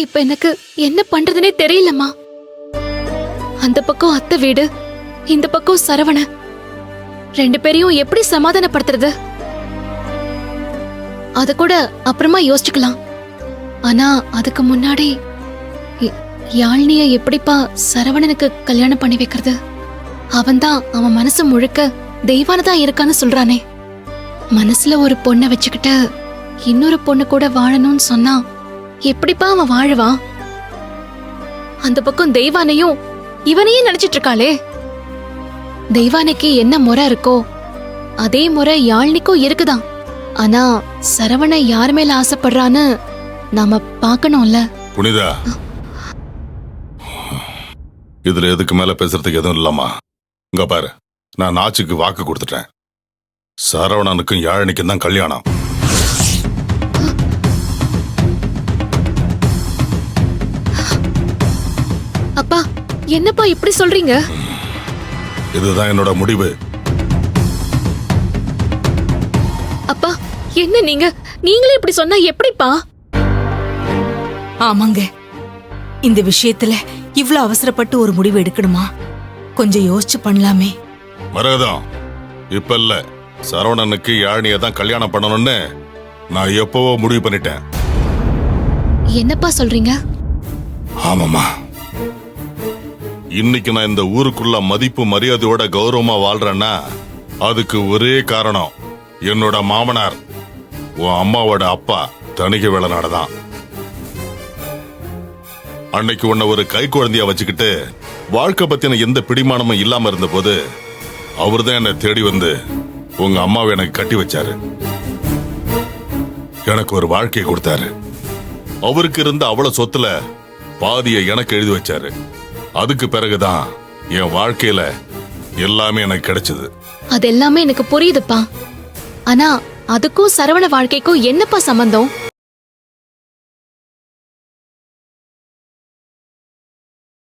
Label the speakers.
Speaker 1: இப்ப எனக்கு என்ன பண்றதுனே தெரியலம்மா. அந்த பக்கம் அத்தை வீடு, இந்த பக்கம் சரவண, ரெண்டு பேரையும் எப்படி சமாதானப்படுத்துறது? அத கூட அப்புறமா யோசிச்சுக்கலாம். ஆனா அதுக்கு முன்னாடி யாழ்னிய எப்படிப்பா சரவணனுக்கு கல்யாணம் பண்ணி வைக்கிறது? அவன்தான் அவன் மனசு முழுக்க தெய்வானதான் இருக்கான்னு சொல்றானே. மனசுல ஒரு பொண்ணை வச்சுக்கிட்டு இன்னொரு பொண்ணு கூட வாழணும்னு சொன்னா எப்படிப்பா அவன் வாழுவான்? அந்த பக்கம் தெய்வானையும் இவனையும் நினைச்சிட்டு இருக்காளே. தெய்வானைக்கு என்ன முறை இருக்கோ அதே முறை யாழ்னிக்கும் இருக்குதான். ஆனா சரவண யார் மேல ஆசைப்படுறான்னு நாம பாக்கணும்ல.
Speaker 2: புனிதா, இதுல எதுக்கு மேல பேசுறதுக்கு எதுவும் இல்லம்மா. இங்க பாரு, நான் நாச்சுக்கு வாக்கு கொடுத்துட்டேன். சரவணனுக்கும் யாழினிக்கும் தான் கல்யாணம்.
Speaker 1: அப்பா, என்னப்பா இப்படி சொல்றீங்க?
Speaker 2: இதுதான் என்னோட முடிவு.
Speaker 1: அப்பா, என்ன நீங்களே இப்படி சொன்னா எப்படிப்பா?
Speaker 3: ஆமாங்க, இந்த விஷயத்துல இவ்ளோ அவசரப்பட்டு ஒரு முடிவு எடுக்கணுமா? கொஞ்சம் யோசிச்சு பண்ணலாமே.
Speaker 2: மரகதம், இப்ப இல்ல, சரவணனுக்கு யாழினியை தான் கல்யாணம் பண்ணணும்னு நான் எப்பவோ முடிவு பண்ணிட்டேன்.
Speaker 1: என்னப்பா சொல்றீங்க?
Speaker 2: ஆமாமா, இன்னைக்கு நான் இந்த ஊருக்குள்ள மதிப்பு மரியாதையோட கௌரவமா வாழ்றேன்னா அதுக்கு ஒரே காரணம் என்னோட மாமனார், உன் அம்மாவோட அப்பா தணிகை வேளனாடதான். அன்னைக்கு உன்னை ஒரு கை குழந்தையா வச்சுக்கிட்டு வாழ்க்கை பத்தின எந்த பிடிமானமும் இல்லாம இருந்த போது அவர்தான் என்னை தேடி வந்து உங்க அம்மாவை எனக்கு கட்டி வச்சாரு. எனக்கு ஒரு வாழ்க்கையை கொடுத்தாரு. அவருக்கு இருந்த அவ்வளவு சொத்துல பாதியை எனக்கு எழுதி வச்சாரு. அதுக்கு பிறகுதான் என் வாழ்க்கையில எல்லாமே எனக்கு கிடைச்சது.
Speaker 1: அது எல்லாமே எனக்கு புரியுதுப்பா. ஆனா அதுக்கும் சரவண வாழ்க்கைக்கும் என்னப்பா சம்பந்தம்?